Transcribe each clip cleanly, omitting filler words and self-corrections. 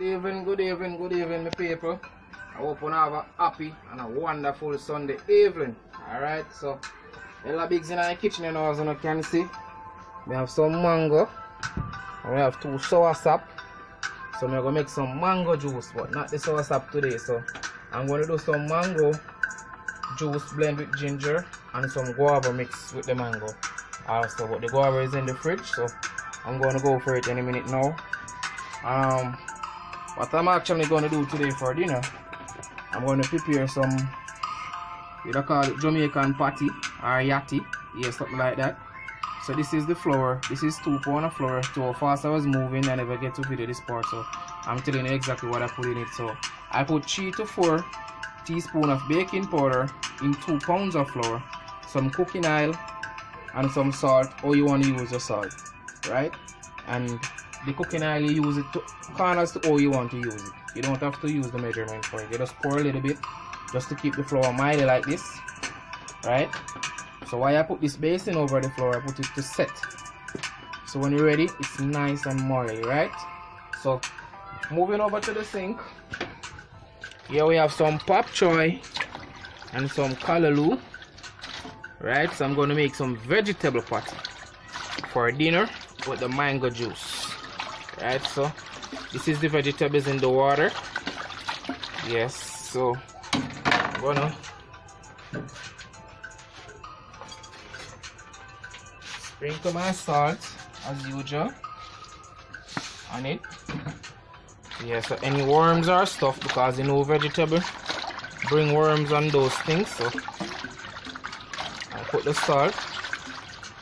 Good evening, my people. I hope you have a happy and a wonderful Sunday evening. Alright, so Elderbigz in the kitchen, you know, as you can see. We have some mango. And we have 2 sour sap. So I'm going to make some mango juice, but not the sour sap today. So I'm going to do some mango juice blend with ginger and some guava mix with the mango. Also, but the guava is in the fridge, so I'm going to go for it any minute now. What I'm actually going to do today for dinner, I'm going to prepare some, we call it Jamaican patty or yatty, yeah, something like that. So this is the flour. This is 2 pounds of flour. So how fast I was moving, I never get to video this part, so I'm telling you exactly what I put in it. So I put 3 to 4 teaspoons of baking powder in 2 pounds of flour, some cooking oil, and some salt, or you want to use your salt, right? And the cooking oil, you use it to corners to how you want to use it. You don't have to use the measurement for it. You just pour a little bit just to keep the flour mild like this, right? So while I put this basin over the flour, I put it to set. So when you're ready, it's nice and moily, right? So moving over to the sink. Here we have some pop choy and some callaloo, right? So I'm going to make some vegetable patty for dinner with the mango juice. Right, so this is the vegetables in the water. Yes, so I'm gonna sprinkle my salt as usual on it. Yeah, so any worms or stuff, because you know vegetable bring worms on those things, so I put the salt.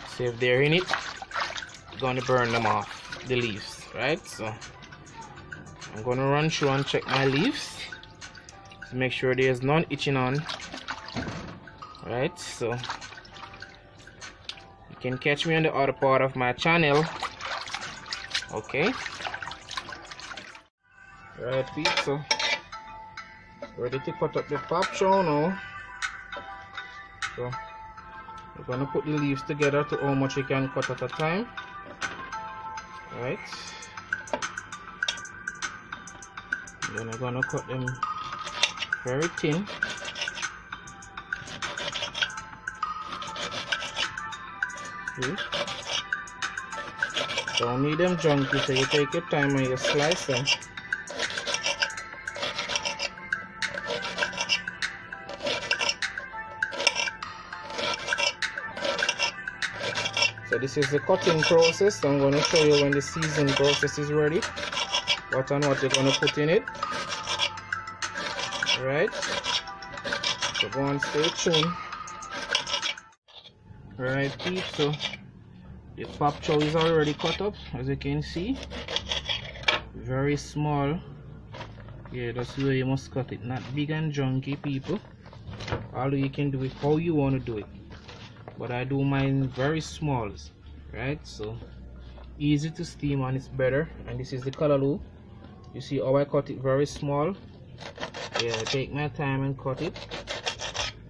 See if they're in it, I'm gonna burn them off, the leaves. Right, so I'm gonna run through and check my leaves to make sure there's none itching on. Right, so you can catch me on the other part of my channel. Okay, right, Pete, so ready to cut up the pop chow now. So we're gonna put the leaves together to how much you can cut at a time. Right, then I'm gonna cut them very thin. See? Don't need them junky, so you take your time and you slice them. So this is the cutting process. So I'm going to show you when the seasoning process is ready, what and what you're going to put in it. Right, so go and stay tuned. Right, peeps, so the pop chow is already cut up, as you can see, very small. Yeah, that's the way you must cut it, not big and junky, people. Although you can do it how you want to do it, but I do mine very small, right? So easy to steam and it's better. And this is the callaloo. You see how I cut it very small. Yeah, I take my time and cut it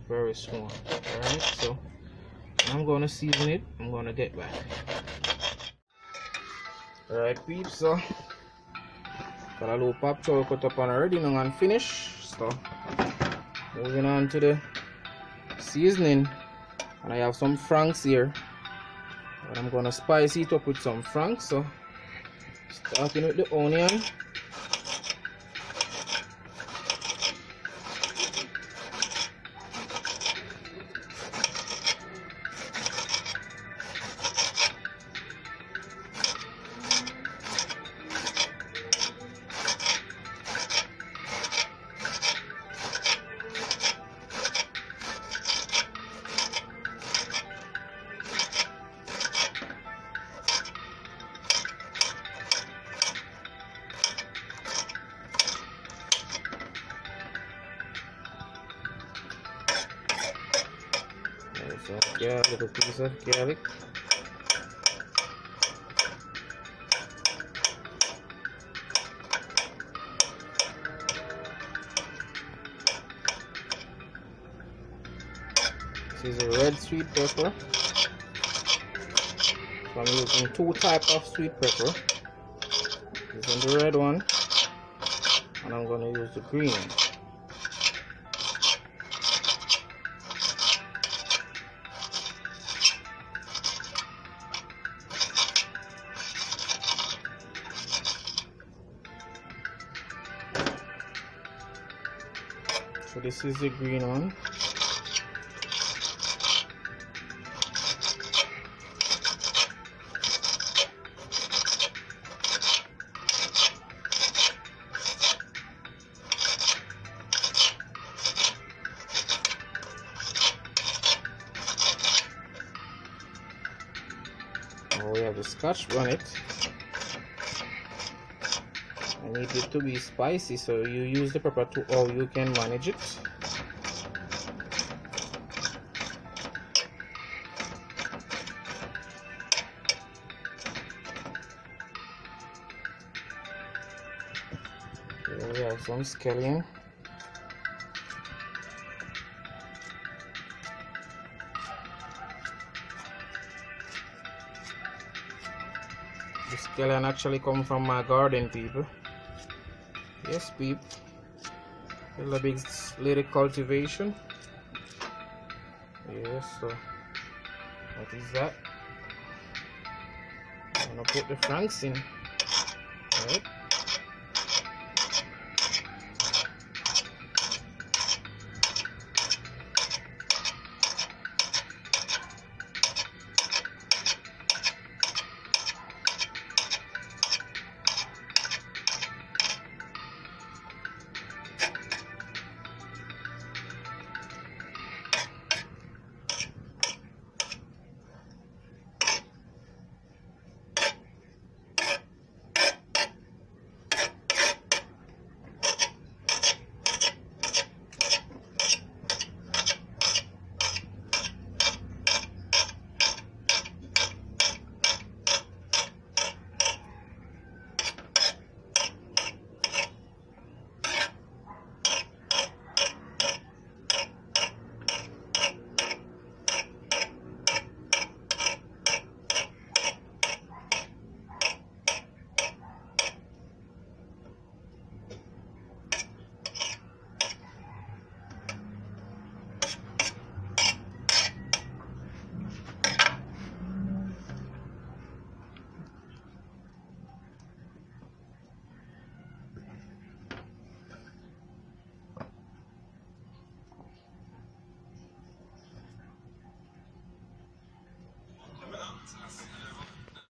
very small. Alright, so I'm gonna season it. I'm gonna get back. Alright, peeps, so callaloo pop chow cut up and already now and finished. So moving on to the seasoning. And I have some franks here, and I'm gonna spice it up with some franks. So starting with the onion, a little piece of garlic. This is a red sweet pepper. So I'm using 2 types of sweet pepper. This is the red one and I'm going to use the green one. So this is the green one. Now we have the Scotch bonnet. I need it to be spicy, so you use the pepper to how you can manage it. Here we have some scallion. The scallion actually come from my garden, people. Yes, peep. Elderbigz little cultivation. Yes, so what is that? I'm gonna put the franks in. Right.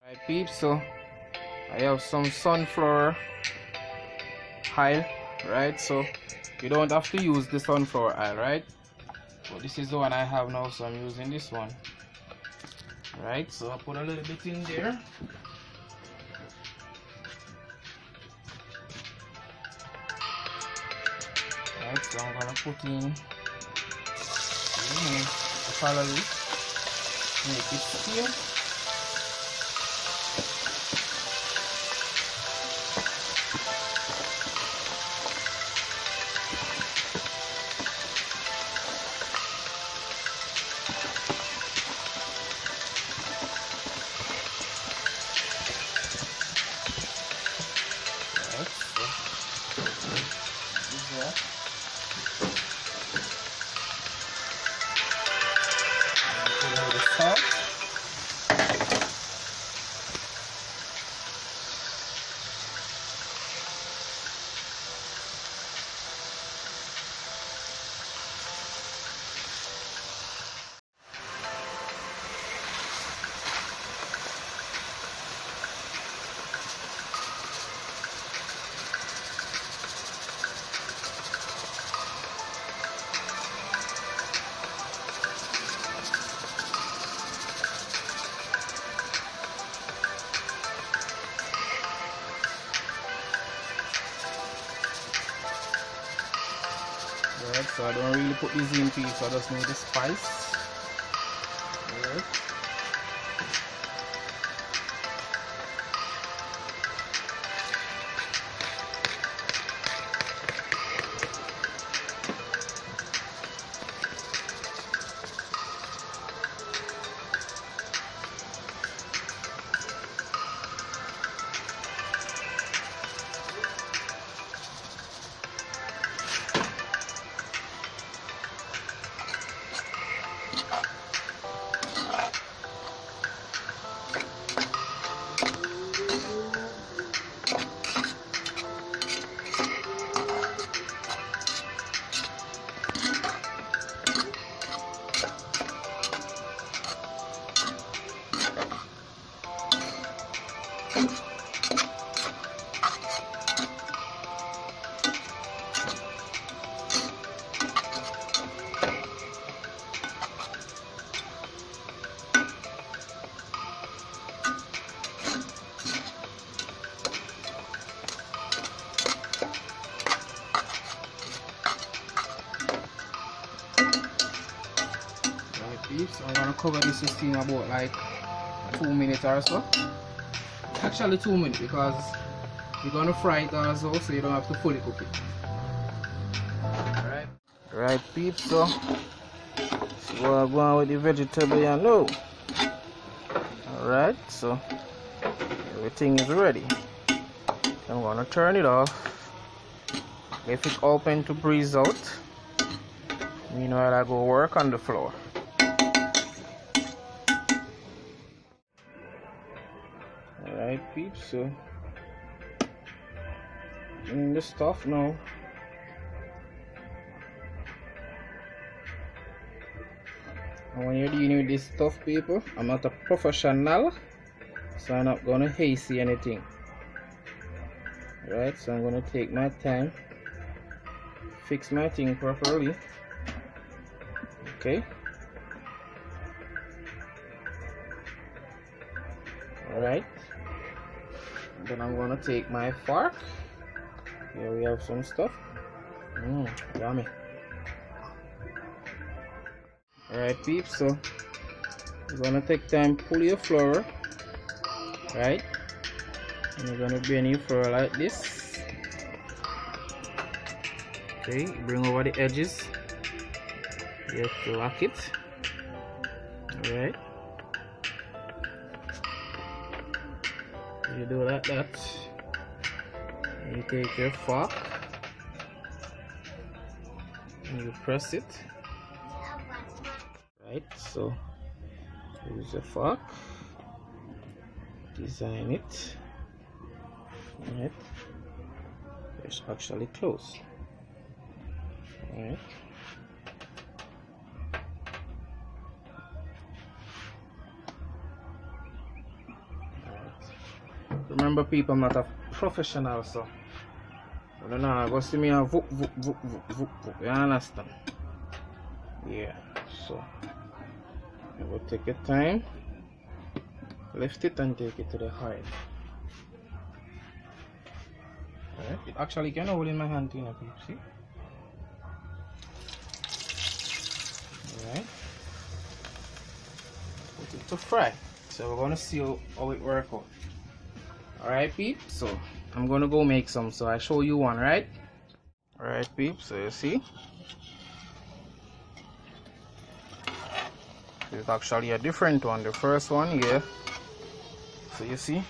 Right, peeps, so I have some sunflower oil, right? So you don't have to use the sunflower oil, right? But this is the one I have now, so I'm using this one. Right, so I put a little bit in there. Right, so I'm gonna put in the calorie, make it steam. Right, so I don't really put these in peas, so I just need the spice. Right. I'm gonna cover this with steam about like 2 minutes or so. Actually 2 minutes, because you're gonna fry it also, so you don't have to fully cook it. Alright peeps, so see what I'm going with the vegetable, you know. Alright, so everything is ready. I'm gonna turn it off, leave it open to breeze out. Meanwhile, I go work on the floor. Alright peeps, so in the stuff now. And when you're dealing with this stuff, people, I'm not a professional, so I'm not gonna hasty anything. Right, so I'm gonna take my time, fix my thing properly. Okay. Alright. Then I'm gonna take my fork. Here we have some stuff. Yummy. Alright peeps, so you're gonna take time, pull your flour, right? And you're gonna bend your flour like this. Okay, bring over the edges. You have to lock it. Alright. You do like that. And you take your fork and you press it. Right, so use a fork, design it. Right, it's actually close. Right. Remember people, I'm not a professional, so I don't know, go see me a voop, you understand? Yeah, so you will take your time, lift it and take it to the height. Alright, it actually can hold in my hand, you know, people, see? Alright, put it to fry. So we're gonna see how it works out. Alright peeps, so I'm gonna go make some, so I show you one, right? Alright peeps, so you see it's actually a different one. The first one here, so you see.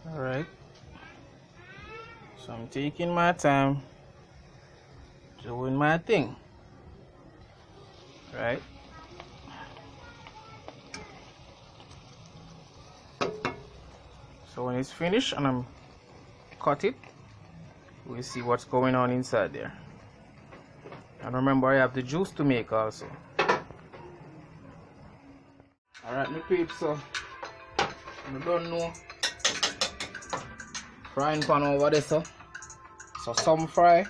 Alright, so I'm taking my time doing my thing, right? So when it's finished and I'm cut it, we'll see what's going on inside there. And remember, I have the juice to make also. Alright, my peeps, so you don't know, frying pan over there, so some fry.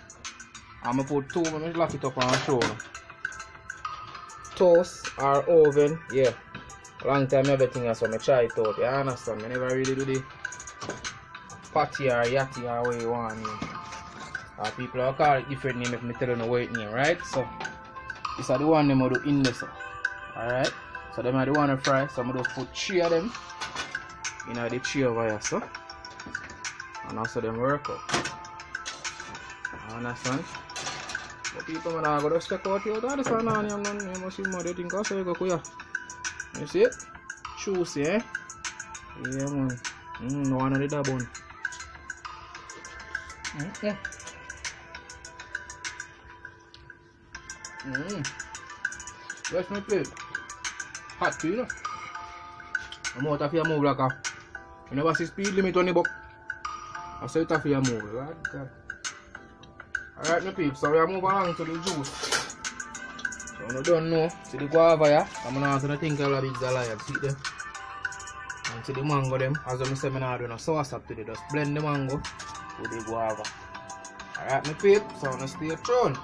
I'm gonna put two, let me lock it up and show you. Toast or oven, yeah. Long time everything else, so I try it out. You understand? I never really do the patty or yatty or what you want name. People will call it different name if I tell you the right name, right? So this is the one them will do in this. Alright? So them are the one to fry, so I'm just put 3 of them in the tray over here, so. And also them work out. You understand? But people when I go to step out here, that's one on them, you must see more they think also you go here. You see it? Juicy, eh? Yeah, man. No one of the dab one. Okay. Let's make it hot, you know. I'm out of here move like a. You never see speed limit on the book. I say it off here move. Alright, my peeps, so we are moving along to the juice. So you don't know, see the guava here. I'm going to think Elderbigz are live. See them? And see the mango them. As I say, I'm not doing a sauce up today. Just blend the mango with the guava. Alright, my peeps, so I'm going to stay tuned.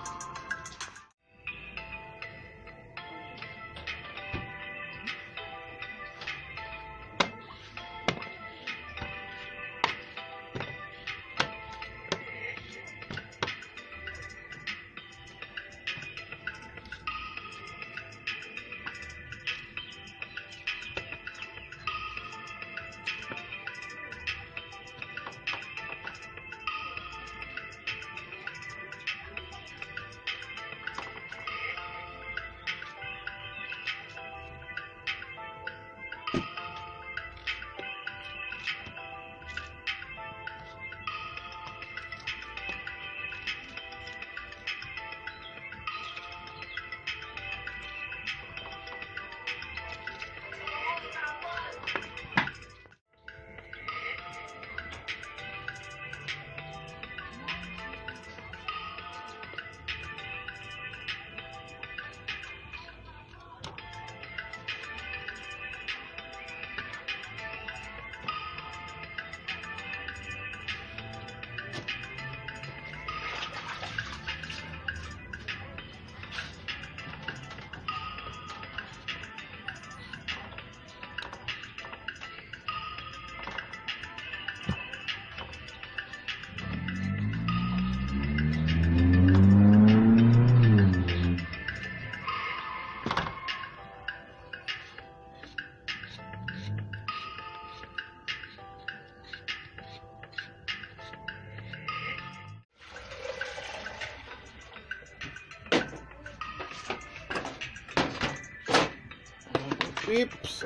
peeps.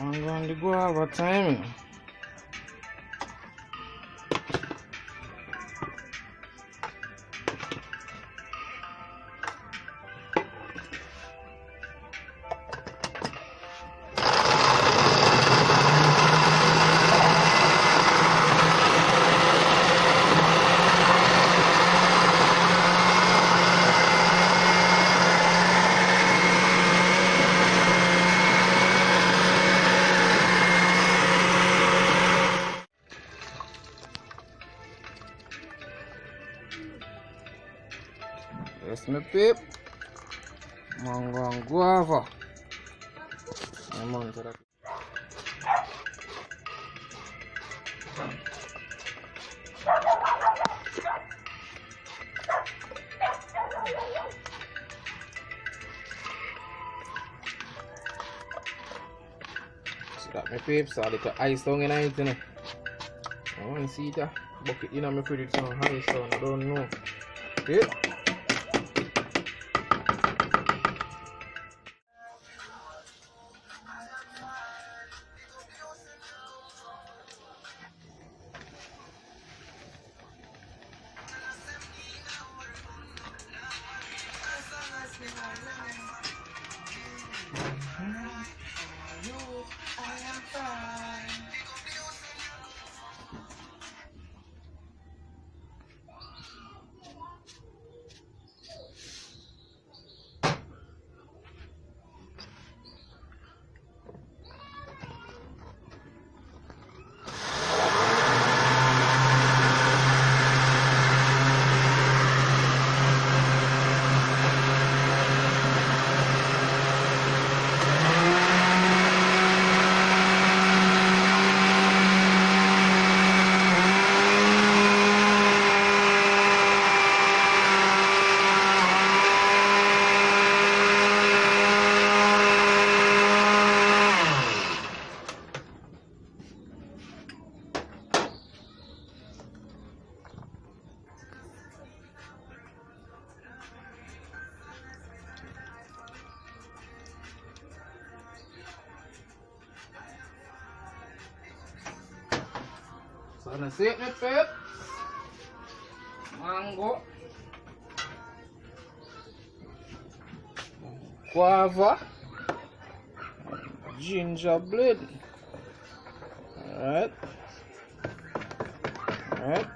Mango and the guava time. Yes, my peep. Mango and guava. I'm on to that. See that, my peeps? So a little ice down in it, you know. I want to see that bucket in my fridge, so ice down. I don't know. Yeah. So that's it, my peeps. Mango, guava, ginger blade. Alright. Alright.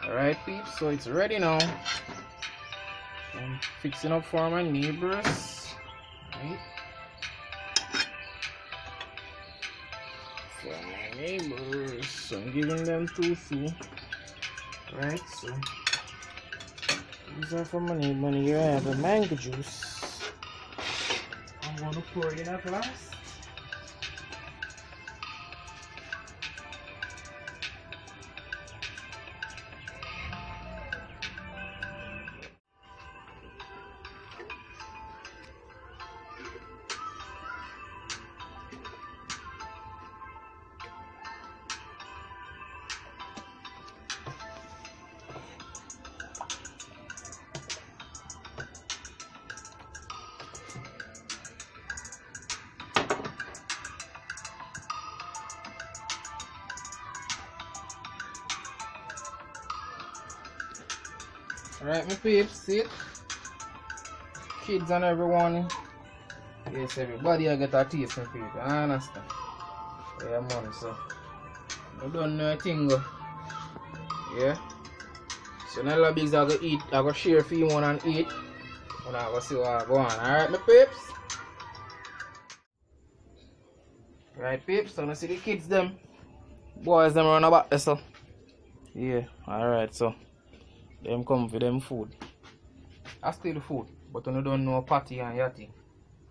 Alright peeps, so it's ready now. I'm fixing up for my neighbors. Right? For my neighbors. So I'm giving them tofu. Right, so these are for my neighbor. Here I have a mango juice. I'm gonna pour it in a glass. Alright, my peeps, see it? Kids and everyone. Yes, everybody I get a taste, my peeps. I understand. Yeah, man, so I don't know a thing. Yeah. So now Elderbigz I go eat, I go share for you one and eat. And I go see what I go on. Alright, my peeps? Right, peeps, so I see the kids them. Boys them run about this, so. Yeah, alright, so. Them come for them food. I still food, but I don't know patty and yati.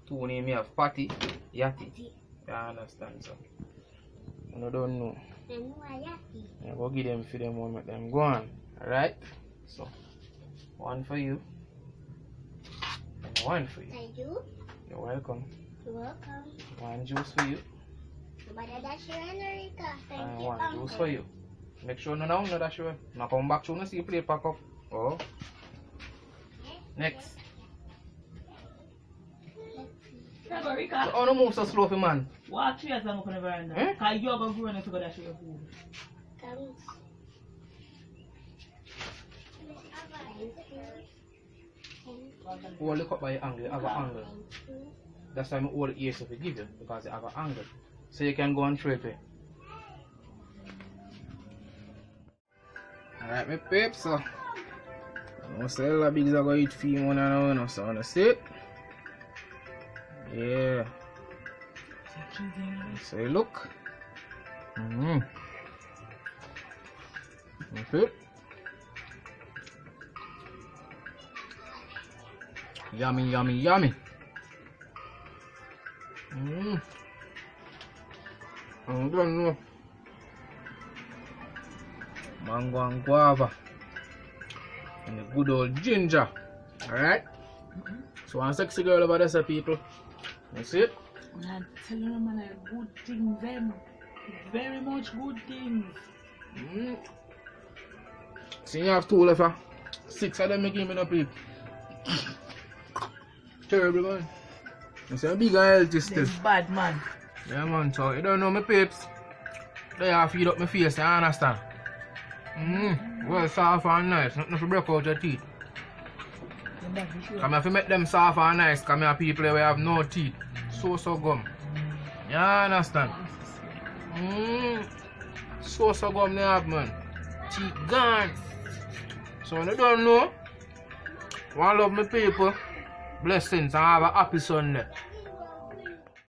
Two name me have patty, yati. You understand, so. I don't know. I go give them for them one, make them go on. Alright? So, one for you. One for you. Thank you. You're welcome. You're welcome. One juice for you. Nobody dash you, Enrica. Thank And you, one Uncle. juice for you. Make sure no now, no that sure. Now come back to no see play pack up. Oh. Next. Enrica. So, how no move so slow for man? Watch your son up on the veranda. Eh? Because you're going to grow enough to go dash your food. Thanks. Hold the cup by your angle, you have an angle. That's why I hold the ears if you give you, because you have an angle. So you can go and straight way. Alright, my peeps, so I'm say Elderbigz are going to eat feed one and one, so on see it. Yeah. So you look. Okay. Yummy, yummy, yummy. I don't know. Mango and guava. And the good old ginger. Alright? So one sexy girl over there, so people. You see it? I'm telling you, man, good things, them. Very much good things. See, you have 2 left, huh? 6 of them give me no peep. Terrible, man. You see, big and healthy still. They're bad, man. Yeah, man, so you don't know my peeps. They have feed up my face, you understand? Well, soft and nice, nothing to break out your teeth. Come if you make them soft and nice, come here people who have no teeth. So gum. You understand? So gum they have, man. Teeth gone. So when you don't know, one love my people, blessings and have a happy Sunday.